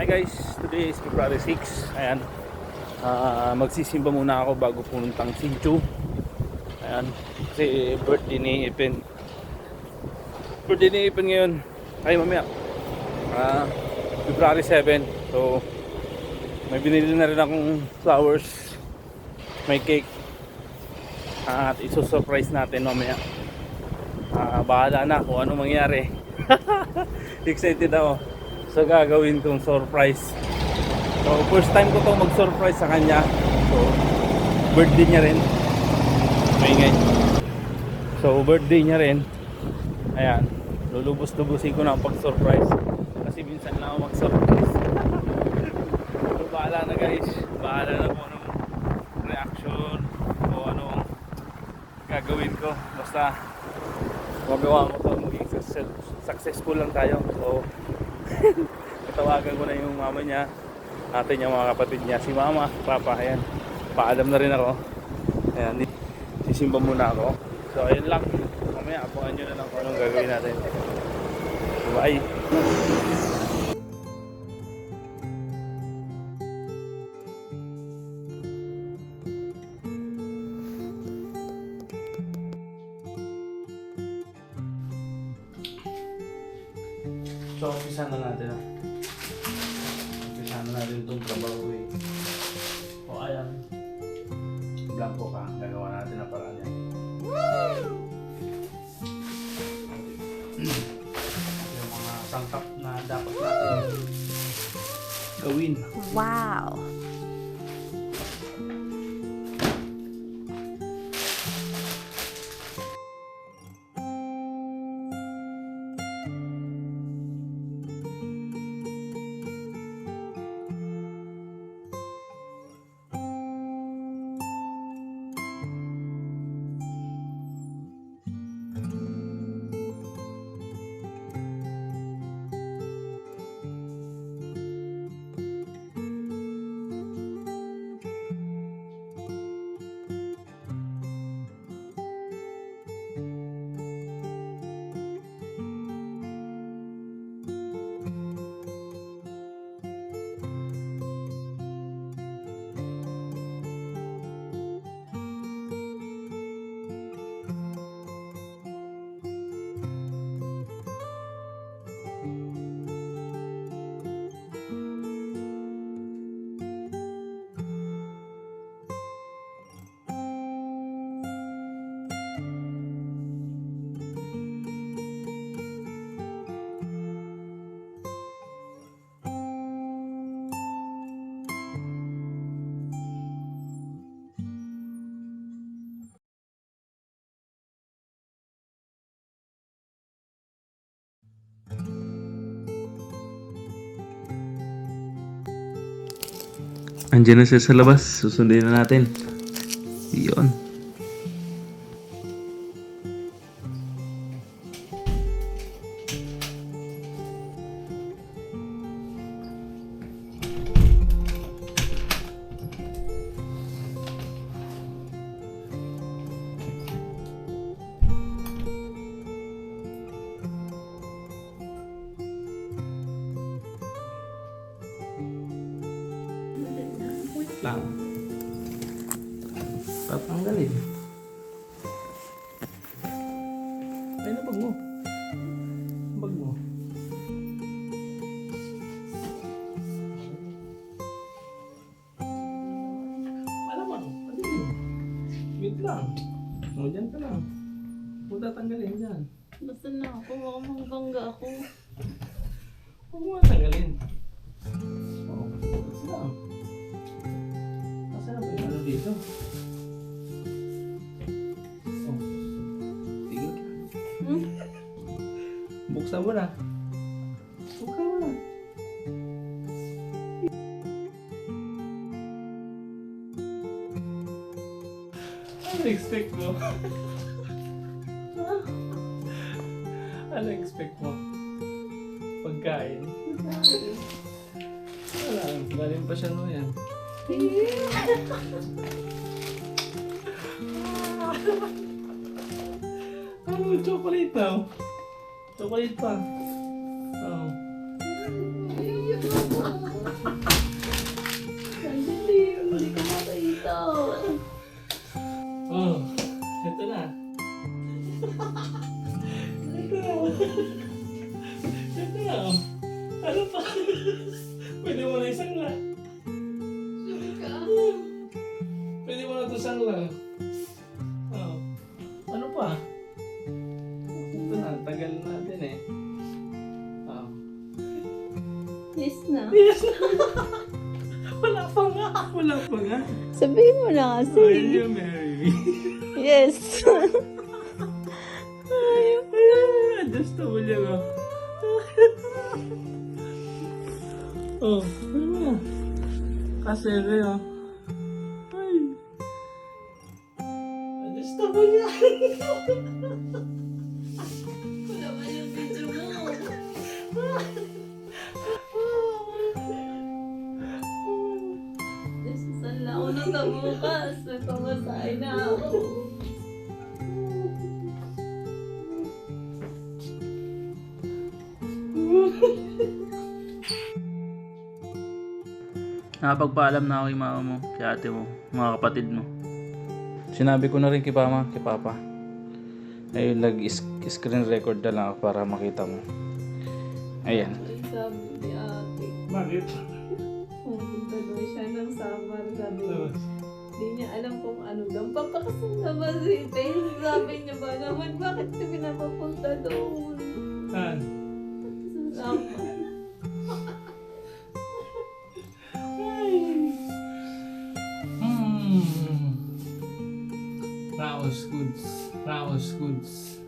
Hi guys, today is February 6. Ayan, magsisimba muna ako bago pumuntang Sinchu. Ayan, kasi birthday ni Ipen. Birthday ni Ipen ngayon. Ay mamaya, February 7. So, may binili na rin akong flowers. May cake. At iso-surprise natin mamaya. Bahala na kung ano mangyari. Excited ako sa gagawin kong surprise. So first time ko to mag-surprise sa kanya. So birthday niya rin. Maingay. So birthday niya rin. Ayan, lulubos-lubusin ko na ang pag-surprise. Kasi minsan lang ako mag-surprise. So bahala na guys. Bahala na kung anong reaction o anong gagawin ko. Basta magawa mo to, maging successful lang tayo. So katawagan ko na yung mama niya, ate niya, mga kapatid niya, si mama, papa. Ayan, paalam na rin ako. Ayan, sisimba muna ako. So ayun lang, mamaya abangan nyo na lang kung anong gagawin natin. Bye. So, umpisa na natin. Umpisa na natin itong trabaho eh. O ayan. Blanco ka. Gagawa natin na paraan yan. Yung mga sangkap na dapat natin gawin. Wow! Andiyan na siya sa labas. Susundin na natin. Iyon. Lang. Tatanggalin. Ay na bag mo. Bag mo. Malaman. Padilim. Wait lang. O, dyan ka lang. Huwag tatanggalin dyan. Basta na ako, baka magbangga ako. Huwag mo tatanggalin. O, basta lang. Saan ba yung ano dito? Oh. Tigil ka. Buksan mo na. Buksan mo na. Ano expect mo? Ano expect mo? Pagkain? Wala. Galing pa siya no yan. Ano, chocolate daw. Chocolate pa. Oh. Pwede mo na isang la. Sure ka? Pwede mo na ito isang la. Oh. Ano pa? Ito na, tagal natin eh. Oh. Yes na. Yes na. Wala pa nga. Wala pa nga. Sabihin mo na kasi. Will you marry me? Yes. Adjustable yan oh. Oh, ano na? Kasi rin oh. Ay. Adjustable yan. Wala ba yung video mo? Nasusan lang ako ng tabukas. May pamasahe na ako. Nakapagpaalam na ako kay mama mo, kay ate mo, mga kapatid mo. Sinabi ko na rin kay mama, kay papa. Ayun, nag-screen record na lang ako para makita mo. Ayan. Ay, sabi ni ate. Bakit? Pupunta daw siya ng summer. Sabi niya. Hindi niya alam kung ano daw. Papakasal na ba si Tayo? Sabi niya ba naman, bakit ka pinapapunta doon? Saan? Sa summer. Raos goods. Raos goods.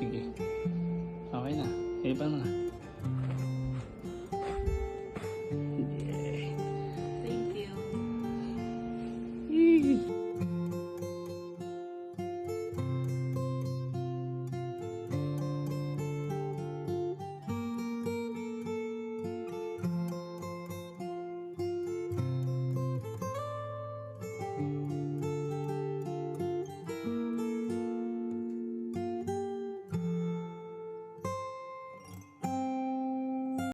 Sige. Okay na. Iba na.